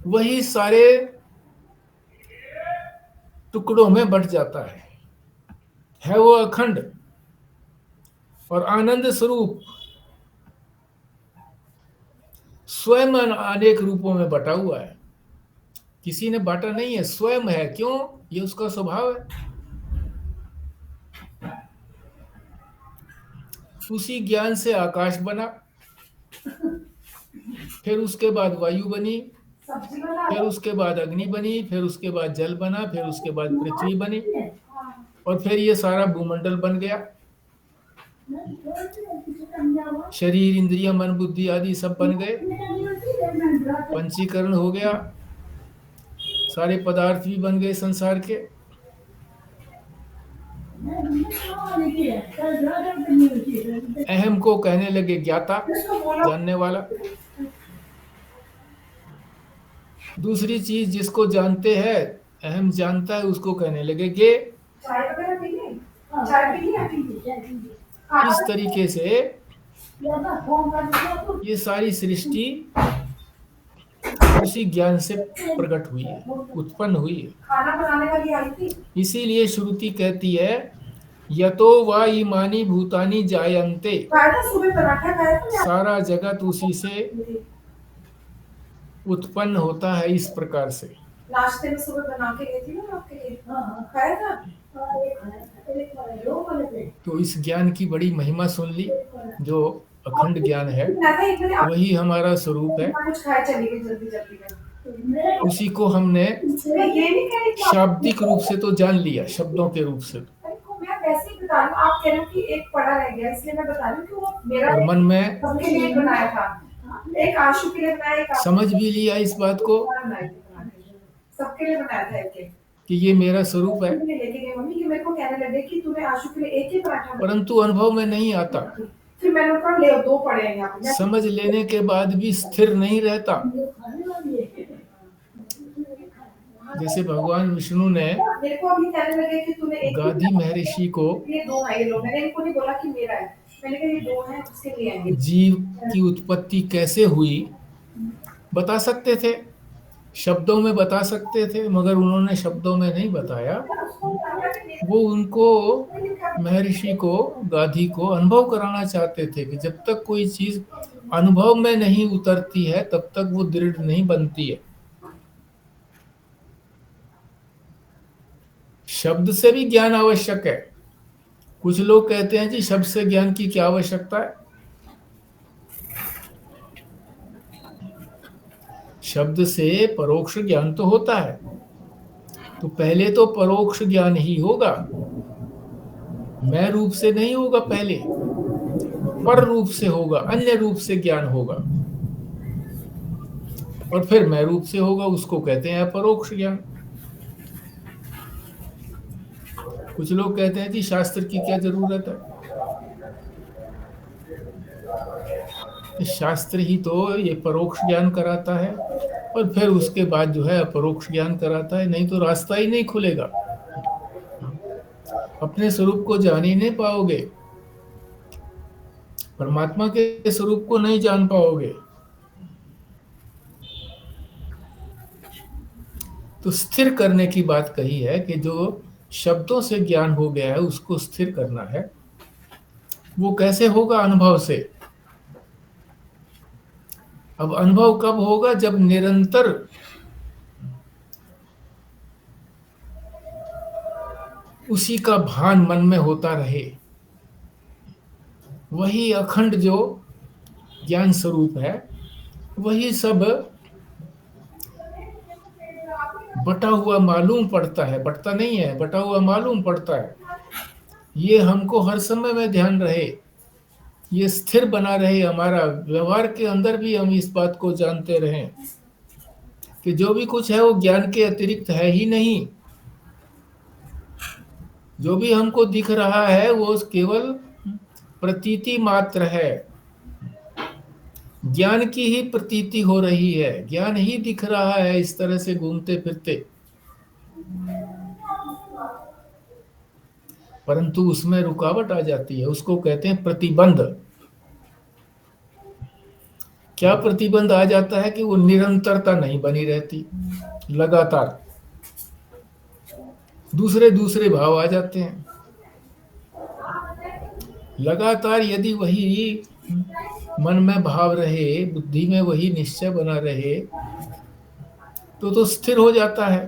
वही सारे टुकड़ों में बट जाता है वो अखंड और आनंद स्वरूप स्वयं अनेक रूपों में बटा हुआ है। किसी ने बांटा नहीं है, स्वयं है। क्यों? ये उसका स्वभाव है। उसी ज्ञान से आकाश बना, फिर उसके बाद वायु बनी, फिर उसके बाद अग्नि बनी, फिर उसके बाद जल बना, फिर उसके बाद पृथ्वी बनी, और फिर ये सारा भूमंडल बन गया। शरीर, इंद्रिय, मन, बुद्धि आदि सब बन गए, पंचीकरण हो गया, सारे पदार्थ भी बन गए संसार के। अहम को कहने लगे ज्ञाता, जानने वाला। दूसरी चीज जिसको जानते हैं, अहम जानता है, उसको कहने लगे गे। इस तरीके से ये सारी सृष्टि उसी ज्ञान से प्रकट हुई है, उत्पन्न हुई है। इसीलिए श्रुति कहती है यतो वा इमानी भूतानी जायन्ते, सारा जगत उसी से उत्पन्न होता है। इस प्रकार से नाश्ते में सुबह बना के गई थी ना आपके लिए, खाया था। तो इस ज्ञान की बड़ी महिमा सुन ली। जो अखंड ज्ञान है वही हमारा स्वरूप है। उसी को हमने शाब्दिक रूप से तो जान लिया, शब्दों के रूप से। आप कह रहे हो कि एक पढ़ा रह गया, इसलिए मैं बता रही हूँ कि वो मेरा और मन में सबके लिए बनाया था, एक आशु के लिए बनाया, एक समझ भी लिया इस बात को, सबके लिए बनाया था एक कि ये मेरा स्वरूप है। मम्मी मेरे को कहने लगे कि तूने आशु के लिए एक ही पराठा, परंतु अनुभव में नहीं आता। फिर मैंने कहा ले दो पड़े हैं यहाँ पे। समझ लेने के बाद भी स्थिर नहीं रहता। जैसे भगवान विष्णु ने गाधी महर्षि को जीव की उत्पत्ति कैसे हुई बता सकते थे, शब्दों में बता सकते थे, मगर उन्होंने शब्दों में नहीं बताया। वो उनको, महर्षि को, गाधी को अनुभव कराना चाहते थे कि जब तक कोई चीज अनुभव में नहीं उतरती है तब तक वो दृढ़ नहीं बनती है। शब्द से भी ज्ञान आवश्यक है। कुछ लोग कहते हैं जी शब्द से ज्ञान की क्या आवश्यकता है। शब्द से परोक्ष ज्ञान तो होता है, तो पहले तो परोक्ष ज्ञान ही होगा, मैं रूप से नहीं होगा। पहले पर रूप से होगा, अन्य रूप से ज्ञान होगा, और फिर मैं रूप से होगा, उसको कहते हैं अपरोक्ष ज्ञान। कुछ लोग कहते हैं कि शास्त्र की क्या जरूरत है, शास्त्र ही तो ये परोक्ष ज्ञान कराता है, और फिर उसके बाद जो है अपरोक्ष ज्ञान कराता है, नहीं तो रास्ता ही नहीं खुलेगा, अपने स्वरूप को जान ही नहीं पाओगे, परमात्मा के स्वरूप को नहीं जान पाओगे। तो स्थिर करने की बात कही है कि जो शब्दों से ज्ञान हो गया है उसको स्थिर करना है। वो कैसे होगा? अनुभव से। अब अनुभव कब होगा? जब निरंतर उसी का भान मन में होता रहे। वही अखंड जो ज्ञान स्वरूप है, वही सब बटा हुआ मालूम पड़ता है, बटता नहीं है, बटा हुआ मालूम पड़ता है। ये हमको हर समय में ध्यान रहे, ये स्थिर बना रहे, हमारा व्यवहार के अंदर भी हम इस बात को जानते रहें कि जो भी कुछ है वो ज्ञान के अतिरिक्त है ही नहीं। जो भी हमको दिख रहा है वो केवल प्रतीति मात्र है, ज्ञान की ही प्रतीति हो रही है, ज्ञान ही दिख रहा है इस तरह से घूमते फिरते, परंतु उसमें रुकावट आ जाती है, उसको कहते हैं प्रतिबंध। क्या प्रतिबंध आ जाता है कि वो निरंतरता नहीं बनी रहती, लगातार दूसरे दूसरे भाव आ जाते हैं। लगातार यदि वही मन में भाव रहे, बुद्धि में वही निश्चय बना रहे, तो स्थिर हो जाता है।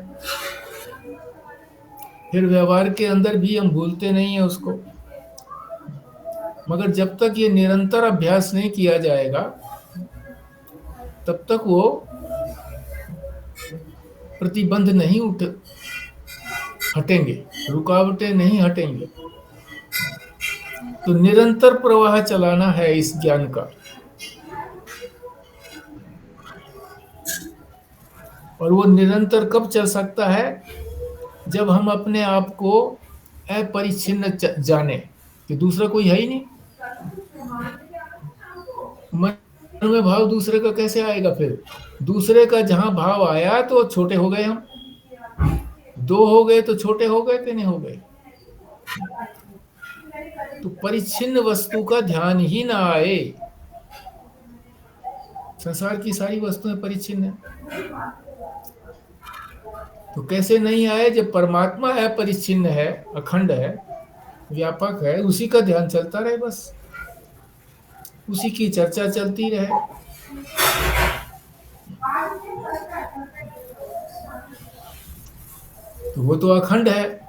फिर व्यवहार के अंदर भी हम भूलते नहीं है उसको। मगर जब तक ये निरंतर अभ्यास नहीं किया जाएगा, तब तक वो प्रतिबंध नहीं हटेंगे, रुकावटें नहीं हटेंगी। तो निरंतर प्रवाह चलाना है इस ज्ञान का। और वो निरंतर कब चल सकता है? जब हम अपने आप को अपरिच्छिन्न जाने कि दूसरा कोई है ही नहीं। मन में भाव दूसरे का कैसे आएगा? फिर दूसरे का जहां भाव आया तो छोटे हो गए, हम दो हो गए तो छोटे हो गए कि नहीं हो गए? तो परिच्छिन्न वस्तु का ध्यान ही ना आए। संसार की सारी वस्तुएं परिच्छिन्न है, तो कैसे नहीं आए? जब परमात्मा अपरिच्छिन्न है, अखंड है, व्यापक है, उसी का ध्यान चलता रहे, बस उसी की चर्चा चलती रहे। तो वो तो अखंड है,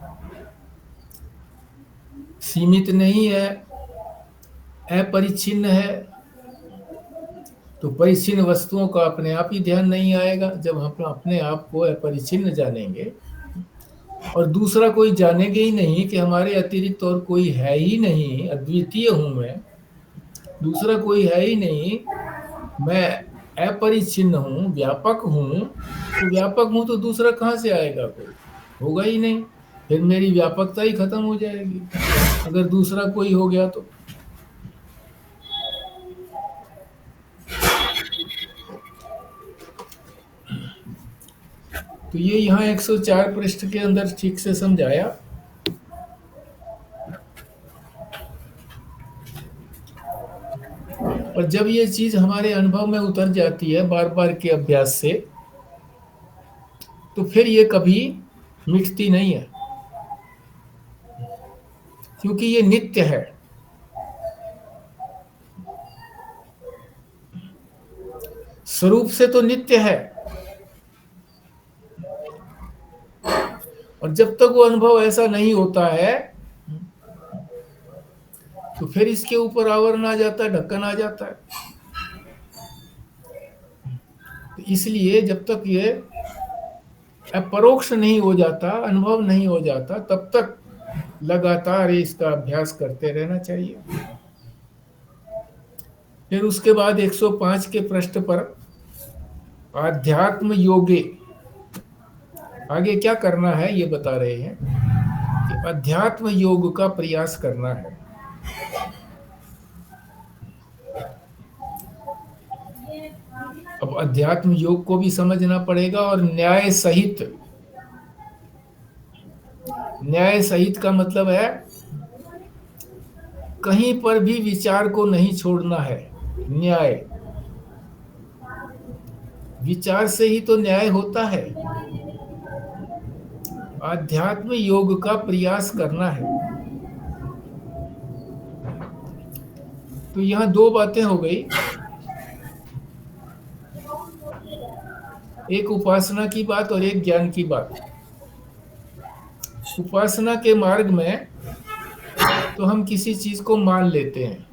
सीमित नहीं है, अपरिच्छिन्न है। तो परिच्छिन्न वस्तुओं का अपने आप ही ध्यान नहीं आएगा। जब हम अपने आप को अपरिच्छिन्न जानेंगे और दूसरा कोई जानेंगे ही नहीं कि हमारे अतिरिक्त और कोई है ही नहीं, अद्वितीय हूं मैं, दूसरा कोई है ही नहीं, मैं अपरिच्छिन्न हूं, व्यापक हूं, तो व्यापक हूं तो दूसरा कहां से आएगा? कोई होगा ही नहीं। फिर मेरी व्यापकता ही खत्म हो जाएगी अगर दूसरा कोई हो गया तो। तो ये यहाँ 104 पृष्ठ के अंदर ठीक से समझाया। और जब ये चीज हमारे अनुभव में उतर जाती है बार बार के अभ्यास से, तो फिर ये कभी मिटती नहीं है, क्योंकि ये नित्य है। स्वरूप से तो नित्य है, और जब तक वो अनुभव ऐसा नहीं होता है तो फिर इसके ऊपर आवरण आ जाता है, ढक्कन आ जाता है। तो इसलिए जब तक ये अपरोक्ष नहीं हो जाता, अनुभव नहीं हो जाता, तब तक लगातार इसका अभ्यास करते रहना चाहिए। फिर उसके बाद 105 के पृष्ठ पर आध्यात्म योगे आगे क्या करना है ये बता रहे हैं कि अध्यात्म योग का प्रयास करना है। अब अध्यात्म योग को भी समझना पड़ेगा, और न्याय सहित का मतलब है कहीं पर भी विचार को नहीं छोड़ना है। न्याय, विचार से ही तो न्याय होता है। आध्यात्म योग का प्रयास करना है। तो यहां दो बातें हो गई, एक उपासना की बात और एक ज्ञान की बात। उपासना के मार्ग में तो हम किसी चीज को मान लेते हैं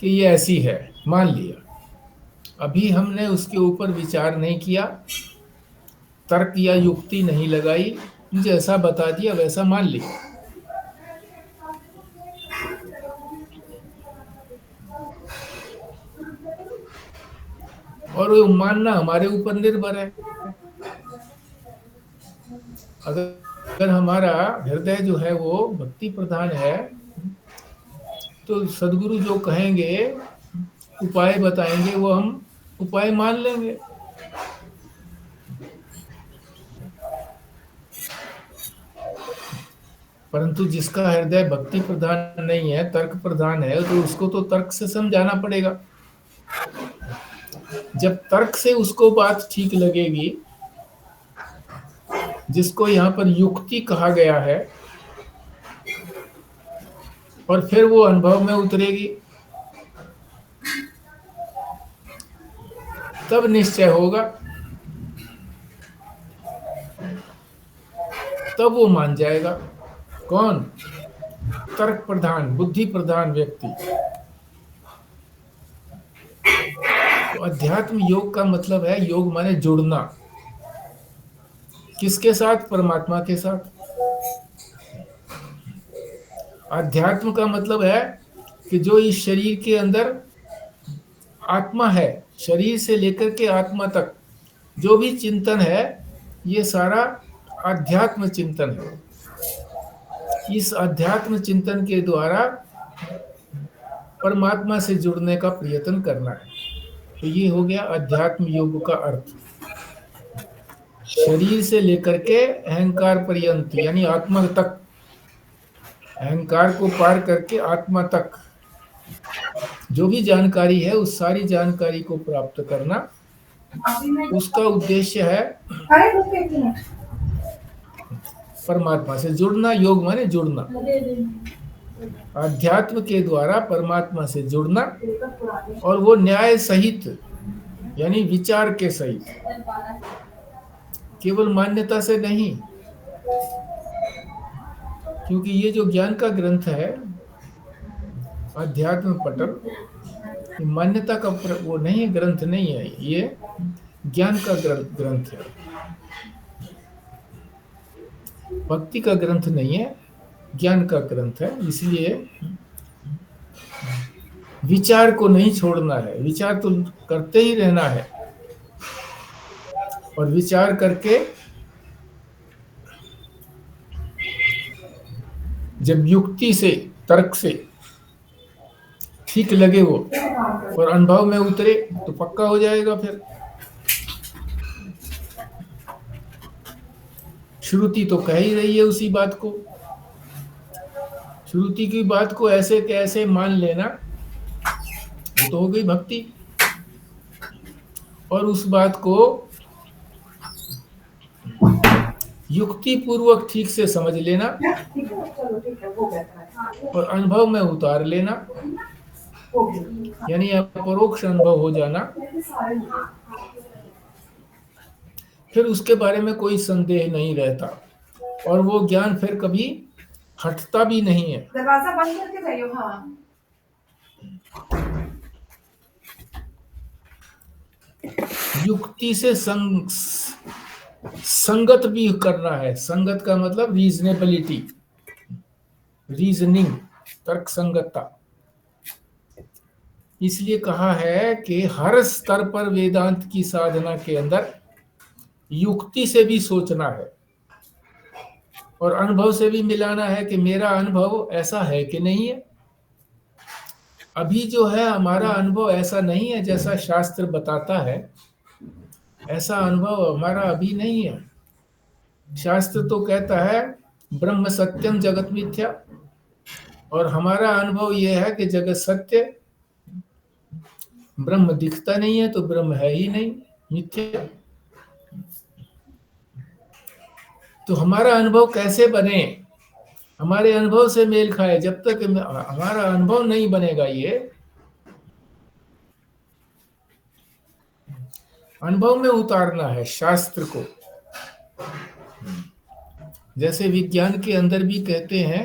कि ये ऐसी है, मान लिया। अभी हमने उसके ऊपर विचार नहीं किया, तर्क या युक्ति नहीं लगाई, जैसा बता दिया वैसा मान लिया। और वो मानना हमारे ऊपर निर्भर है। अगर हमारा हृदय जो है वो भक्ति प्रधान है, तो सदगुरु जो कहेंगे, उपाय बताएंगे, वो हम उपाय मान लेंगे। परंतु जिसका हृदय भक्ति प्रधान नहीं है, तर्क प्रधान है, तो उसको तो तर्क से समझाना पड़ेगा। जब तर्क से उसको बात ठीक लगेगी, जिसको यहाँ पर युक्ति कहा गया है, और फिर वो अनुभव में उतरेगी, तब निश्चय होगा, तब वो मान जाएगा। कौन? तर्क प्रधान, बुद्धि प्रधान व्यक्ति। तो अध्यात्म योग का मतलब है, योग माने जुड़ना। किसके साथ? परमात्मा के साथ। अध्यात्म का मतलब है कि जो इस शरीर के अंदर आत्मा है, शरीर से लेकर के आत्मा तक जो भी चिंतन है, ये सारा अध्यात्म चिंतन है। इस अध्यात्म चिंतन के द्वारा परमात्मा से जुड़ने का प्रयत्न करना है। तो ये हो गया अध्यात्म योग का अर्थ। शरीर से लेकर के अहंकार पर्यंत, यानी आत्मा तक, अहंकार को पार करके आत्मा तक जो भी जानकारी है, उस सारी जानकारी को प्राप्त करना, उसका उद्देश्य है परमात्मा से जुड़ना। योग माने जुड़ना, अध्यात्म के द्वारा परमात्मा से जुड़ना, और वो न्याय सहित, यानी विचार के सहित, केवल मान्यता से नहीं। क्योंकि ये जो ज्ञान का ग्रंथ है, अध्यात्म पटल, मान्यता का वो नहीं है, ग्रंथ नहीं है, ये ज्ञान का ग्रंथ है, भक्ति का ग्रंथ नहीं है, ज्ञान का ग्रंथ है। इसलिए विचार को नहीं छोड़ना है, विचार तो करते ही रहना है, और विचार करके जब युक्ति से, तर्क से ठीक लगे वो, और अनुभव में उतरे, तो पक्का हो जाएगा। फिर श्रुति तो कह ही रही है उसी बात को, श्रुति की बात को ऐसे कैसे मान लेना, वो तो हो गई भक्ति। और उस बात को युक्ति पूर्वक ठीक से समझ लेना, और अनुभव में उतार लेना, यानी अपरोक्ष अनुभव हो जाना। फिर उसके बारे में कोई संदेह नहीं रहता, और वो ज्ञान फिर कभी हटता भी नहीं है। दरवाजा बंद करके जाइयो। हाँ, युक्ति से संगत भी करना है। संगत का मतलब रीजनेबिलिटी, रीजनिंग, तर्क संगतता। इसलिए कहा है कि हर स्तर पर वेदांत की साधना के अंदर युक्ति से भी सोचना है, और अनुभव से भी मिलाना है कि मेरा अनुभव ऐसा है कि नहीं है। अभी जो है हमारा अनुभव ऐसा नहीं है जैसा शास्त्र बताता है, ऐसा अनुभव हमारा अभी नहीं है। शास्त्र तो कहता है ब्रह्म सत्यम जगत मिथ्या, और हमारा अनुभव यह है कि जगत सत्य, ब्रह्म दिखता नहीं है तो ब्रह्म है ही नहीं, मिथ्या। तो हमारा अनुभव कैसे बने, हमारे अनुभव से मेल खाए। जब तक हमारा अनुभव नहीं बनेगा, ये अनुभव में उतारना है शास्त्र को। जैसे विज्ञान के अंदर भी कहते हैं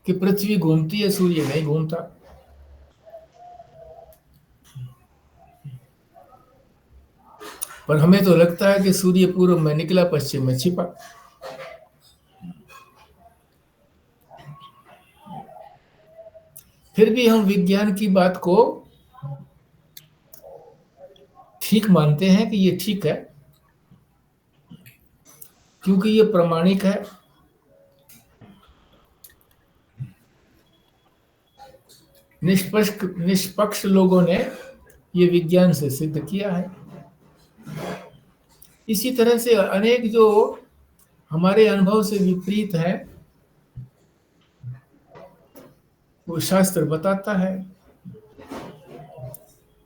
कि पृथ्वी घूमती है, सूर्य नहीं घूमता। पर हमें तो लगता है कि सूर्य पूर्व में निकला, पश्चिम में छिपा। फिर भी हम विज्ञान की बात को ठीक मानते हैं कि ये ठीक है, क्योंकि ये प्रामाणिक है। निष्पक्ष लोगों ने ये विज्ञान से सिद्ध किया है। इसी तरह से अनेक जो हमारे अनुभव से विपरीत है वो शास्त्र बताता है।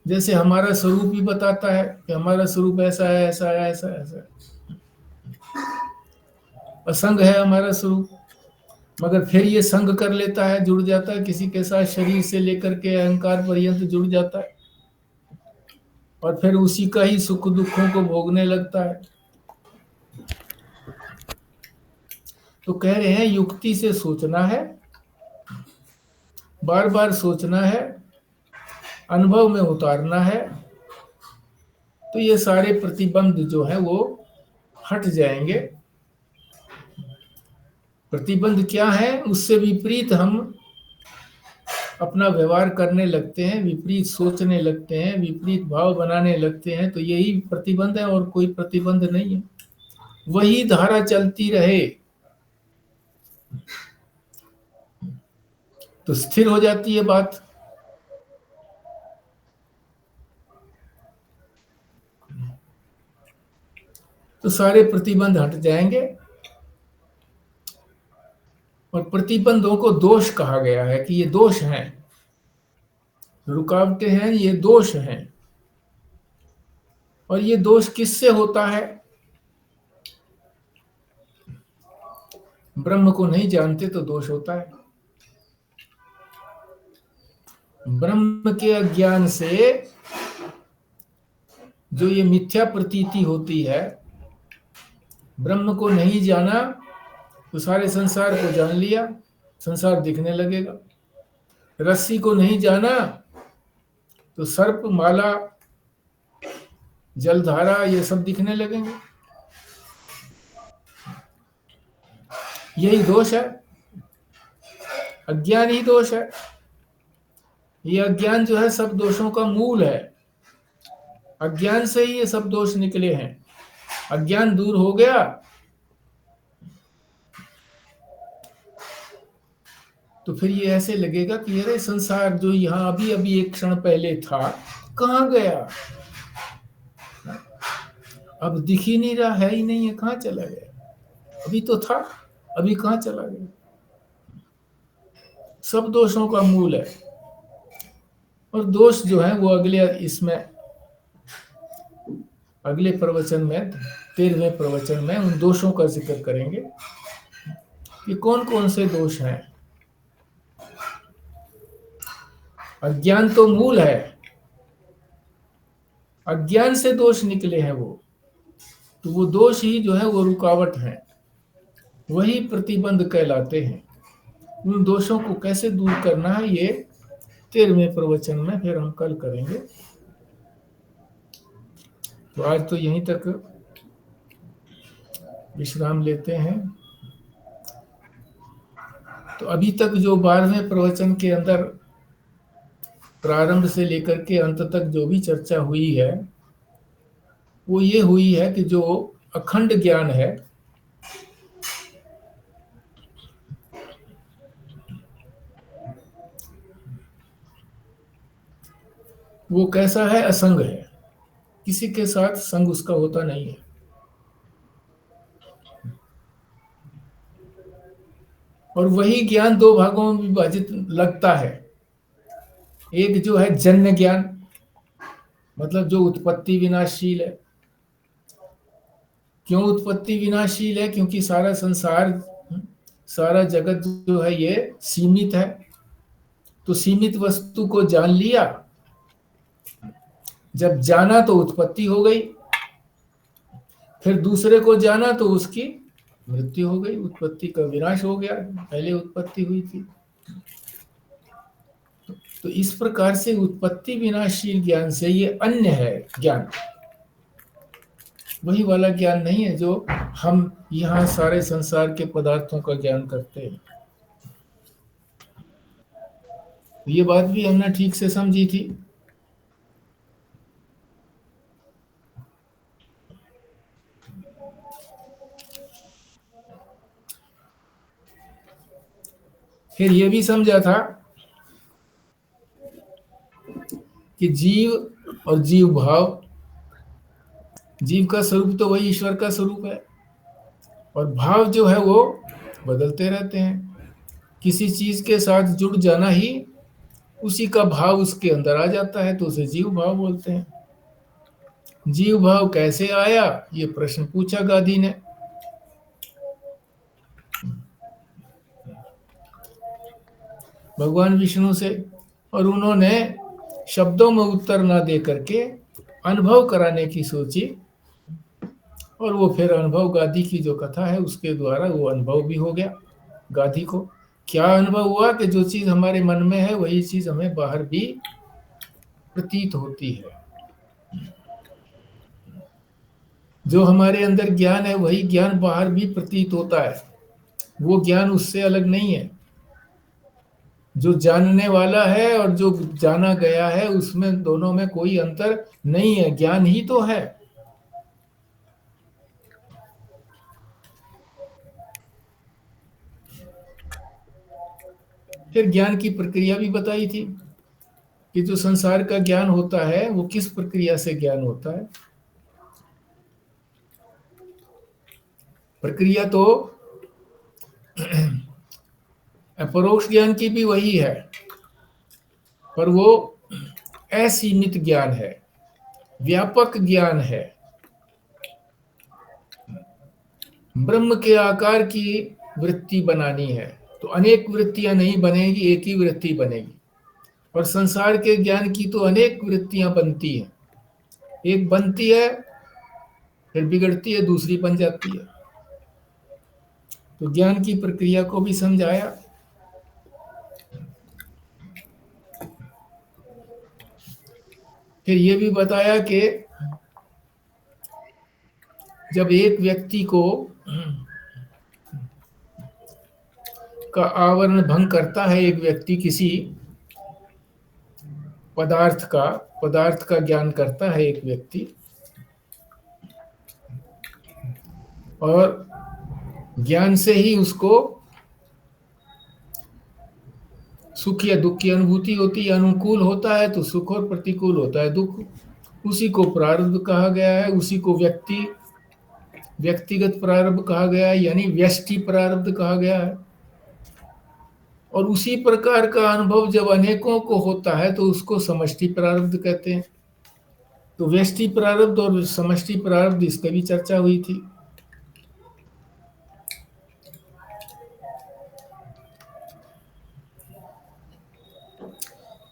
जैसे हमारा स्वरूप भी बताता है कि हमारा स्वरूप ऐसा है, ऐसा है, ऐसा है, ऐसा है। असंग है हमारा स्वरूप, मगर फिर ये संग कर लेता है, जुड़ जाता है किसी के साथ, शरीर से लेकर के अहंकार पर्यंत जुड़ जाता है और फिर उसी का ही सुख दुखों को भोगने लगता है। तो कह रहे हैं युक्ति से सोचना है, बार बार सोचना है, अनुभव में उतारना है, तो ये सारे प्रतिबंध जो है वो हट जाएंगे। प्रतिबंध क्या है? उससे विपरीत हम अपना व्यवहार करने लगते हैं, विपरीत सोचने लगते हैं, विपरीत भाव बनाने लगते हैं, तो यही प्रतिबंध है और कोई प्रतिबंध नहीं है। वही धारा चलती रहे तो स्थिर हो जाती है बात। तो सारे प्रतिबंध हट जाएंगे। और प्रतिबंधों को दोष कहा गया है कि ये दोष हैं, रुकावटें हैं, ये दोष हैं। और ये दोष किससे होता है? ब्रह्म को नहीं जानते तो दोष होता है। ब्रह्म के अज्ञान से जो ये मिथ्या प्रतीति होती है, ब्रह्म को नहीं जाना तो सारे संसार को जान लिया, संसार दिखने लगेगा। रस्सी को नहीं जाना तो सर्प, माला, जलधारा ये सब दिखने लगेंगे। यही दोष है, अज्ञान ही दोष है। ये अज्ञान जो है सब दोषों का मूल है। अज्ञान से ही ये सब दोष निकले हैं। अज्ञान दूर हो गया तो फिर ये ऐसे लगेगा कि अरे संसार जो यहाँ अभी अभी एक क्षण पहले था कहाँ गया, अब दिख ही नहीं रहा, है ही नहीं है, कहाँ चला गया? अभी तो था, अभी कहाँ चला गया? सब दोषों का मूल है। और दोष जो है वो अगले प्रवचन में, 13वें प्रवचन में उन दोषों का जिक्र करेंगे कि कौन कौन से दोष हैं। अज्ञान तो मूल है, अज्ञान से दोष निकले हैं तो वो दोष ही जो है वो रुकावट है, वही प्रतिबंध कहलाते हैं। उन दोषों को कैसे दूर करना है ये 13वें प्रवचन में फिर हम कल करेंगे। तो आज तो यहीं तक विश्राम लेते हैं। तो अभी तक जो 12वें प्रवचन के अंदर प्रारंभ से लेकर के अंत तक जो भी चर्चा हुई है वो ये हुई है कि जो अखंड ज्ञान है वो कैसा है? असंग है, किसी के साथ संग उसका होता नहीं है। और वही ज्ञान दो भागों में विभाजित लगता है। एक जो है जन्य ज्ञान, मतलब जो उत्पत्ति विनाशील है। क्यों उत्पत्ति विनाशील है? क्योंकि सारा संसार, सारा जगत जो है ये सीमित है। तो सीमित वस्तु को जान लिया, जब जाना तो उत्पत्ति हो गई, फिर दूसरे को जाना तो उसकी मृत्यु हो गई, उत्पत्ति का विनाश हो गया, पहले उत्पत्ति हुई थी। तो इस प्रकार से उत्पत्ति विनाशील ज्ञान से ये अन्य है ज्ञान, वही वाला ज्ञान नहीं है जो हम यहाँ सारे संसार के पदार्थों का ज्ञान करते हैं। ये बात भी हमने ठीक से समझी थी। फिर ये भी समझा था कि जीव और जीव भाव जीव का स्वरूप तो वही ईश्वर का स्वरूप है, और भाव जो है वो बदलते रहते हैं। किसी चीज के साथ जुड़ जाना ही उसी का भाव उसके अंदर आ जाता है, तो उसे जीव भाव बोलते हैं। जीव भाव कैसे आया, ये प्रश्न पूछा गांधी ने। भगवान विष्णु से, और उन्होंने शब्दों में उत्तर ना दे करके अनुभव कराने की सोची, और वो फिर अनुभव गांधी की जो कथा है उसके द्वारा वो अनुभव भी हो गया गांधी को। क्या अनुभव हुआ कि जो चीज हमारे मन में है वही चीज हमें बाहर भी प्रतीत होती है। जो हमारे अंदर ज्ञान है वही ज्ञान बाहर भी प्रतीत होता है, वो ज्ञान उससे अलग नहीं है। जो जानने वाला है और जो जाना गया है उसमें दोनों में कोई अंतर नहीं है, ज्ञान ही तो है। फिर ज्ञान की प्रक्रिया भी बताई थी कि जो संसार का ज्ञान होता है वो किस प्रक्रिया से ज्ञान होता है। प्रक्रिया तो परोक्ष ज्ञान की भी वही है, पर वो असीमित ज्ञान है, व्यापक ज्ञान है। ब्रह्म के आकार की वृत्ति बनानी है तो अनेक वृत्तियां नहीं बनेगी, एक ही वृत्ति बनेगी। और संसार के ज्ञान की तो अनेक वृत्तियां बनती हैं, एक बनती है फिर बिगड़ती है, दूसरी बन जाती है। तो ज्ञान की प्रक्रिया को भी समझाया। फिर ये भी बताया कि जब एक व्यक्ति को का आवरण भंग करता है, एक व्यक्ति किसी पदार्थ का ज्ञान करता है एक व्यक्ति, और ज्ञान से ही उसको सुख या दुख की अनुभूति होती है। अनुकूल होता है तो सुख, और प्रतिकूल होता है दुख। उसी को प्रारब्ध कहा गया है, उसी को व्यक्तिगत प्रारब्ध कहा गया है, यानी व्यष्टि प्रारब्ध कहा गया है। और उसी प्रकार का अनुभव जब अनेकों को होता है तो उसको समष्टि प्रारब्ध कहते हैं। तो व्यष्टि प्रारब्ध और समष्टि प्रारब्ध, इसकी भी चर्चा हुई थी।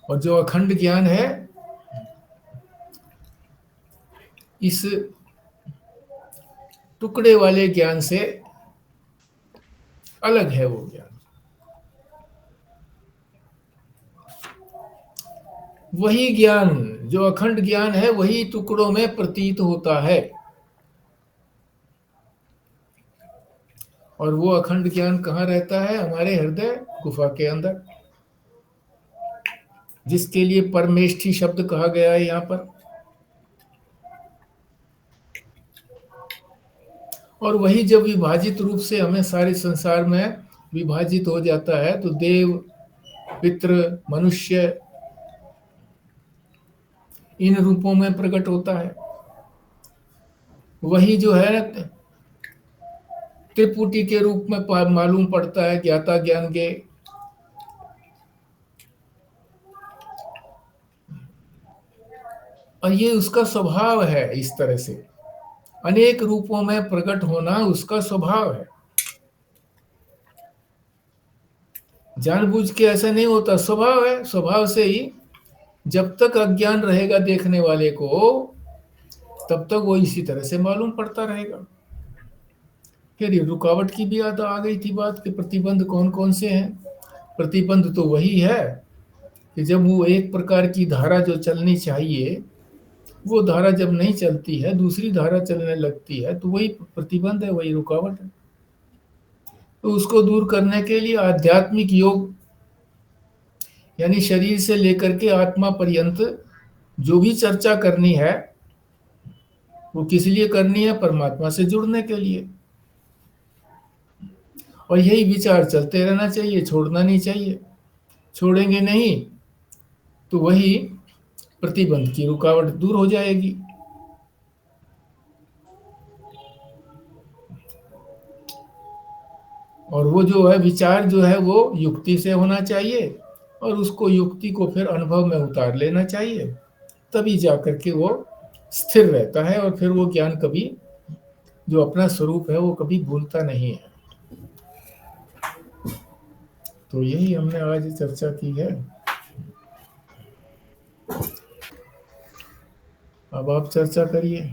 और जो अखंड ज्ञान है, इस टुकड़े वाले ज्ञान से अलग है वो ज्ञान। वही ज्ञान जो अखंड ज्ञान है वही टुकड़ों में प्रतीत होता है, और वो अखंड ज्ञान कहाँ रहता है? हमारे हृदय गुफा के अंदर, जिसके लिए परमेष्ठी शब्द कहा गया है यहाँ पर। और वही जब विभाजित रूप से हमें सारे संसार में विभाजित हो जाता है तो देव, पितृ, मनुष्य, इन रूपों में प्रकट होता है। वही जो है त्रिपुटी के रूप में मालूम पड़ता है, ज्ञाता ज्ञान के। और ये उसका स्वभाव है, इस तरह से अनेक रूपों में प्रकट होना उसका स्वभाव है। जानबूझ के ऐसा नहीं होता, स्वभाव है। स्वभाव से ही जब तक अज्ञान रहेगा देखने वाले को, तब तक वो इसी तरह से मालूम पड़ता रहेगा। फिर ये रुकावट की भी आ गई थी बात कि प्रतिबंध कौन कौन से हैं। प्रतिबंध तो वही है कि जब वो एक प्रकार की धारा जो चलनी चाहिए वो धारा जब नहीं चलती है, दूसरी धारा चलने लगती है, तो वही प्रतिबंध है, वही रुकावट है। तो उसको दूर करने के लिए आध्यात्मिक योग, यानी शरीर से लेकर के आत्मा पर्यंत जो भी चर्चा करनी है वो किस लिए करनी है? परमात्मा से जुड़ने के लिए। और यही विचार चलते रहना चाहिए, छोड़ना नहीं चाहिए। छोड़ेंगे नहीं तो वही प्रतिबंध की रुकावट दूर हो जाएगी। और वो जो है विचार जो है वो युक्ति से होना चाहिए, और उसको युक्ति को फिर अनुभव में उतार लेना चाहिए, तभी जाकर के वो स्थिर रहता है, और फिर वो ज्ञान कभी, जो अपना स्वरूप है, वो कभी भूलता नहीं है। तो यही हमने आज चर्चा की है। अब आप चर्चा करिए।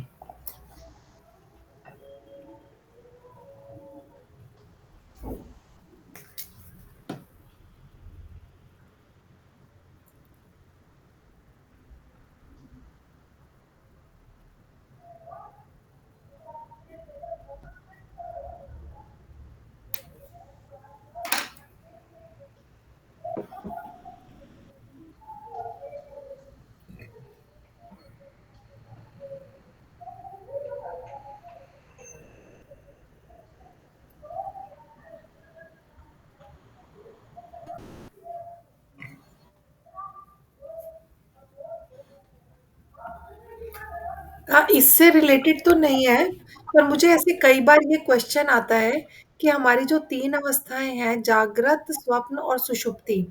हाँ, इससे रिलेटेड तो नहीं है, पर मुझे ऐसे कई बार ये क्वेश्चन आता है कि हमारी जो 3 अवस्थाएँ हैं, जागृत, स्वप्न और सुषुप्ति,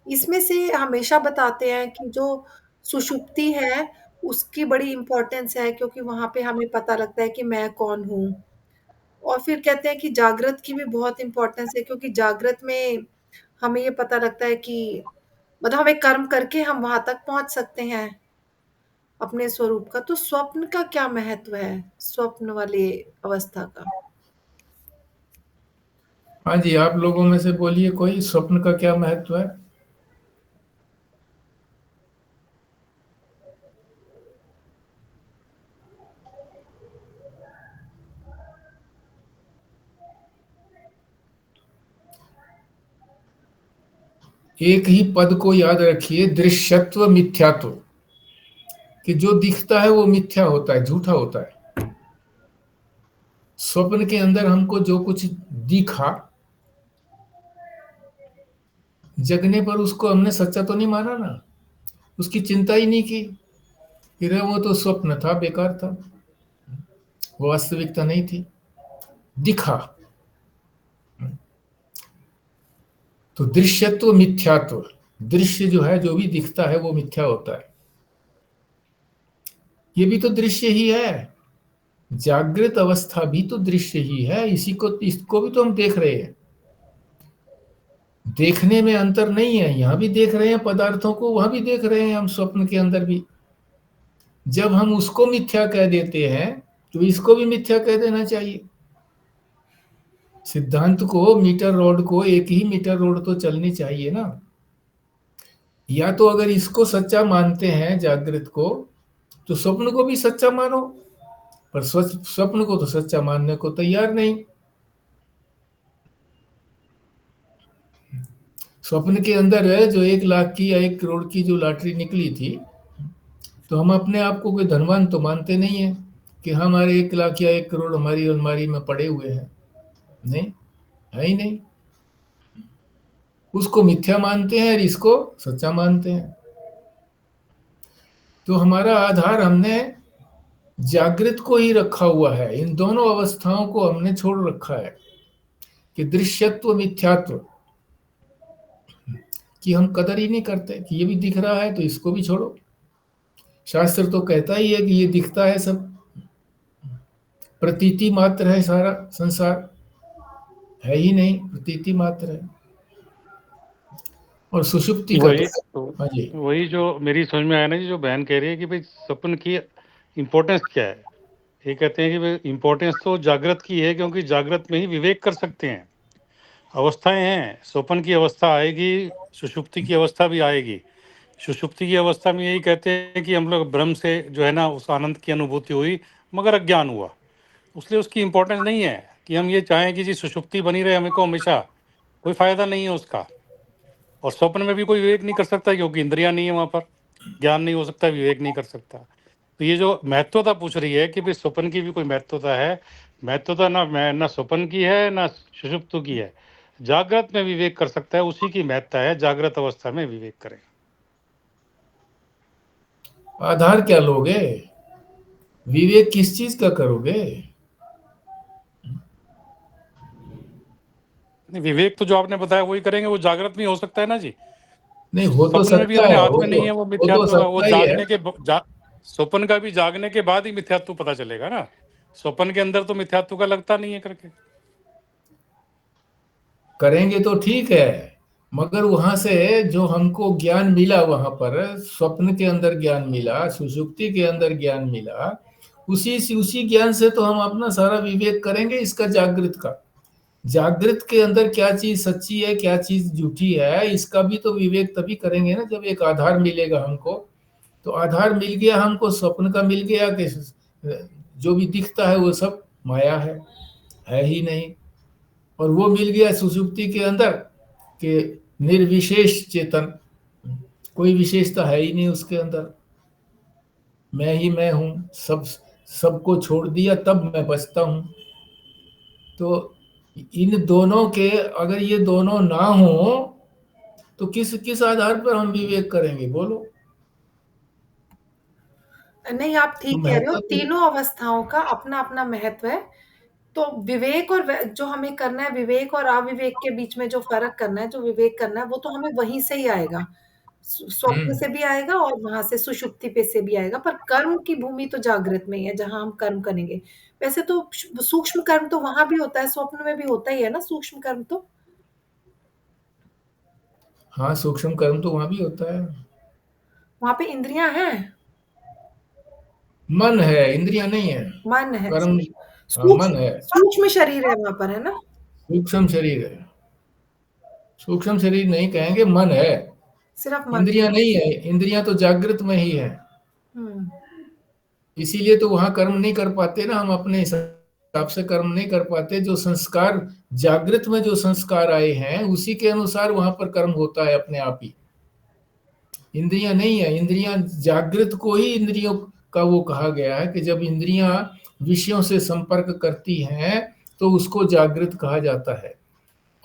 इसमें से हमेशा बताते हैं कि जो सुषुप्ति है, उसकी बड़ी इम्पोर्टेंस है क्योंकि वहाँ पे हमें पता लगता है कि मैं कौन हूँ। और फिर कहते हैं कि जागृत की भी बहुत इम्पोर्टेंस है क्योंकि जागृत में हमें ये पता लगता है कि मतलब हमें कर्म करके हम वहाँ तक पहुँच सकते हैं। अपने स्वरूप का। तो स्वप्न का क्या महत्व है? स्वप्न वाली अवस्था का? हाँ जी, आप लोगों में से बोलिए, कोई स्वप्न का क्या महत्व है? एक ही पद को याद रखिए, दृश्यत्व मिथ्यात्व, कि जो दिखता है वो मिथ्या होता है, झूठा होता है। स्वप्न के अंदर हमको जो कुछ दिखा, जगने पर उसको हमने सच्चा तो नहीं माना ना, उसकी चिंता ही नहीं की, फिर वो तो स्वप्न था, बेकार था, वो वास्तविकता नहीं थी, दिखा। तो दृश्यत्व मिथ्यात्व, दृश्य जो है, जो भी दिखता है वो मिथ्या होता है। ये भी तो दृश्य ही है, जागृत अवस्था भी तो दृश्य ही है, इसी को, इसको भी तो हम देख रहे हैं। देखने में अंतर नहीं है, यहां भी देख रहे हैं पदार्थों को, वहां भी देख रहे हैं हम, स्वप्न के अंदर भी। जब हम उसको मिथ्या कह देते हैं तो इसको भी मिथ्या कह देना चाहिए। सिद्धांत को, मीटर रोड को, एक ही मीटर रोड तो चलनी चाहिए ना। या तो अगर इसको सच्चा मानते हैं जागृत को, तो स्वप्न को भी सच्चा मानो, पर स्वप्न को तो सच्चा मानने को तैयार नहीं। स्वप्न के अंदर है जो 1 लाख की या 1 करोड़ की जो लॉटरी निकली थी, तो हम अपने आप को कोई धनवान तो मानते नहीं है कि हमारे 1 लाख या 1 करोड़ हमारी अलमारी में पड़े हुए हैं। नहीं, है ही नहीं। उसको मिथ्या मानते हैं और इसको सच्चा मानते हैं। तो हमारा आधार हमने जागृत को ही रखा हुआ है, इन दोनों अवस्थाओं को हमने छोड़ रखा है, कि दृश्यत्व मिथ्यात्व की हम कदर ही नहीं करते, कि ये भी दिख रहा है तो इसको भी छोड़ो। शास्त्र तो कहता ही है कि ये दिखता है सब, प्रतीति मात्र है, सारा संसार है ही नहीं, प्रतीति मात्र है। और सुषुप्ति का वही तो, हाँ जी, वही जो मेरी समझ में आया ना जी, जो बहन कह रही है कि भाई स्वप्न की इम्पोर्टेंस क्या है। ये कहते हैं कि भाई इम्पोर्टेंस तो जागृत की है, क्योंकि जागृत में ही विवेक कर सकते हैं। अवस्थाएं हैं, स्वप्न की अवस्था आएगी, सुषुप्ति की अवस्था भी आएगी। सुषुप्ति की अवस्था में यही कहते हैं कि हम लोग ब्रह्म से जो है ना, उस आनंद की अनुभूति हुई, मगर अज्ञान हुआ, इसलिए उसकी इम्पोर्टेंस नहीं है कि हम ये चाहें कि जी सुषुप्ति बनी रहे हमें को हमेशा, कोई फायदा नहीं है उसका। और स्वप्न में भी कोई विवेक नहीं कर सकता, क्योंकि इंद्रियां नहीं है वहां पर, ज्ञान नहीं हो सकता, विवेक नहीं कर सकता। तो ये जो महत्वता पूछ रही है कि भाई स्वप्न की भी कोई महत्वता है, महत्वता ना स्वप्न की है ना सुषुप्त की है। जागृत में विवेक कर सकता है, उसी की महत्ता है, जागृत अवस्था में विवेक करें। आधार क्या लोगे? विवेक किस चीज का करोगे? विवेक तो जो आपने बताया वही करेंगे, वो जागृत में हो सकता है ना जी। नहीं हो तो सपन में भी सकता अपने है, हाथ में नहीं है, वो हो तो मिथ्यात्व का, वो सकता ही है। जागने के स्वप्न का भी जागने के बाद ही मिथ्यात्व पता चलेगा ना। स्वप्न के अंदर तो मिथ्यात्व का लगता नहीं है करके। करेंगे तो ठीक है, मगर वहां से जो हमको ज्ञान मिला, वहां पर स्वप्न के अंदर ज्ञान मिला, सुषुप्ति के अंदर ज्ञान मिला, उसी ज्ञान से तो हम अपना सारा विवेक करेंगे इसका, जागृत का। जागृत के अंदर क्या चीज सच्ची है, क्या चीज झूठी है, इसका भी तो विवेक तभी करेंगे ना जब एक आधार मिलेगा हमको। तो आधार मिल गया हमको, स्वप्न का मिल गया कि जो भी दिखता है वो सब माया है ही नहीं। और वो मिल गया सुषुप्ति के अंदर कि निर्विशेष चेतन, कोई विशेषता है ही नहीं उसके अंदर, मैं ही मैं हूं, सबको छोड़ दिया तब मैं बचता हूं। तो इन दोनों के, अगर ये दोनों ना हो तो किस किस आधार पर हम विवेक करेंगे, बोलो। नहीं, आप तो ठीक कह रहे हो, महत्व तो, तीनों अवस्थाओं का अपना अपना महत्व है। तो विवेक और जो हमें करना है, विवेक और अविवेक के बीच में जो फर्क करना है, जो विवेक करना है, वो तो हमें वहीं से ही आएगा, स्वप्न से भी आएगा और वहां से सुषुप्ति पे से भी आएगा। पर कर्म की भूमि तो जागृत में ही है, जहां हम कर्म करेंगे। वैसे तो सूक्ष्म कर्म तो वहां भी होता है, स्वप्न में भी होता ही है ना सूक्ष्म कर्म तो। हाँ सूक्ष्म कर्म तो वहां भी होता है। वहां पे इंद्रियां हैं, मन है, इंद्रियां नहीं है। मन है, कर्म, हाँ, मन सूक्ष्म है। सूक्ष्म शरीर है वहां पर, है ना। सूक्ष्म शरीर है, सूक्ष्म शरीर नहीं कहेंगे, मन है। सिर्फ मन। इंद्रियां नहीं है, इंद्रियां तो जागृत में ही है। हम्म। इसीलिए तो वहां कर्म नहीं कर पाते ना, हम अपने हिसाब से कर्म नहीं कर पाते। जो संस्कार जागृत में, जो संस्कार आए हैं उसी के अनुसार वहां पर कर्म होता है अपने आप ही। इंद्रियां नहीं है, इंद्रियां जागृत को ही इंद्रियों का वो कहा गया है कि जब इंद्रियां विषयों से संपर्क करती हैं तो उसको जागृत कहा जाता है।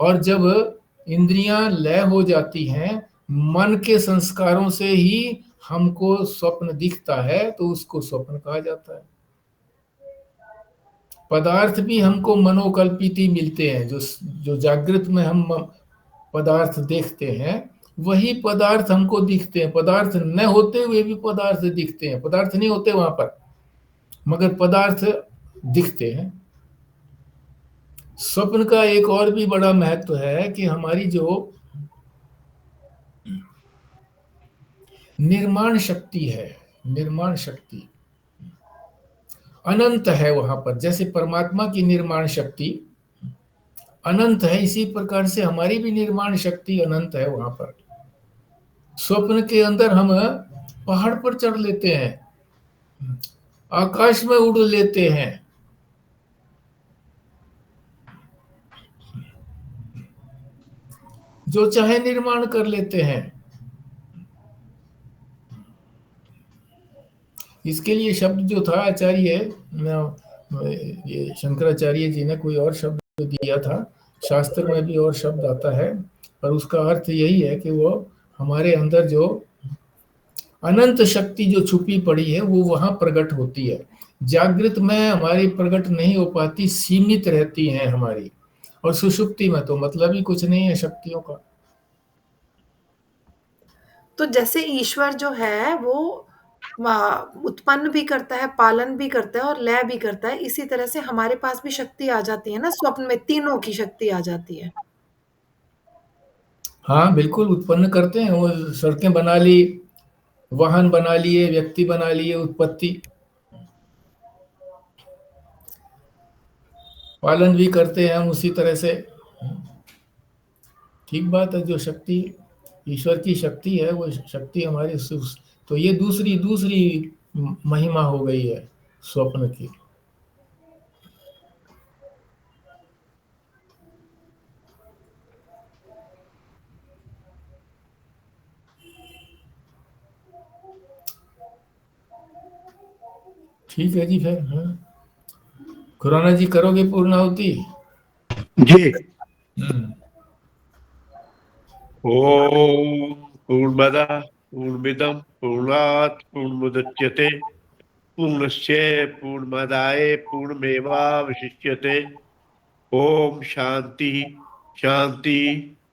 और जब इंद्रियां लय हो जाती हैं, मन के संस्कारों से ही हमको स्वप्न दिखता है तो उसको स्वप्न कहा जाता है। पदार्थ भी हमको मनोकल्पित ही मिलते हैं, जो जो जागृत में हम पदार्थ देखते हैं वही पदार्थ हमको दिखते हैं। पदार्थ न होते हुए भी पदार्थ दिखते हैं, पदार्थ नहीं होते वहां पर मगर पदार्थ दिखते हैं। स्वप्न का एक और भी बड़ा महत्व है कि हमारी जो निर्माण शक्ति है, निर्माण शक्ति अनंत है वहां पर। जैसे परमात्मा की निर्माण शक्ति अनंत है, इसी प्रकार से हमारी भी निर्माण शक्ति अनंत है वहां पर। स्वप्न के अंदर हम पहाड़ पर चढ़ लेते हैं, आकाश में उड़ लेते हैं, जो चाहे निर्माण कर लेते हैं। इसके लिए शब्द जो था आचार्य, ये शंकराचार्य जी ने कोई और शब्द दिया था, शास्त्र में भी और शब्द आता है, पर उसका अर्थ यही है कि वो हमारे अंदर जो अनंत शक्ति जो छुपी पड़ी है वो वहां प्रकट होती है। जागृत में हमारी प्रकट नहीं हो पाती, सीमित रहती है हमारी। और सुषुप्ति में तो मतलब ही कुछ नहीं है शक्तियों का। तो जैसे ईश्वर जो है वो उत्पन्न भी करता है, पालन भी करता है और लय भी करता है, इसी तरह से हमारे पास भी शक्ति आ जाती है ना, स्वप्न में तीनों की शक्ति आ जाती है। हाँ बिल्कुल, उत्पन्न करते हैं वो, सड़कें बना ली, वाहन बना लिए, व्यक्ति बना लिए, उत्पत्ति पालन भी करते हैं हम उसी तरह से। ठीक बात है, जो शक्ति ईश्वर की शक्ति है वो शक्ति हमारी तो ये दूसरी दूसरी महिमा हो गई है स्वप्न की। ठीक है जी, फिर खुराना जी करोगे पूर्णाहुति? जी। हम्म। ओम पूर्णमदः पूर्णमिदं पूर्णात् पूर्णमुदच्यते पूर्णस्य पूर्णमादाय पूर्णमेवावशिष्यते। ओम शांति शांति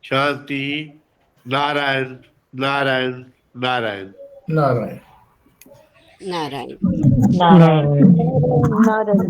शांति नारायण नारायण नारायण नारायण। नारायण। नारायण। नारायण।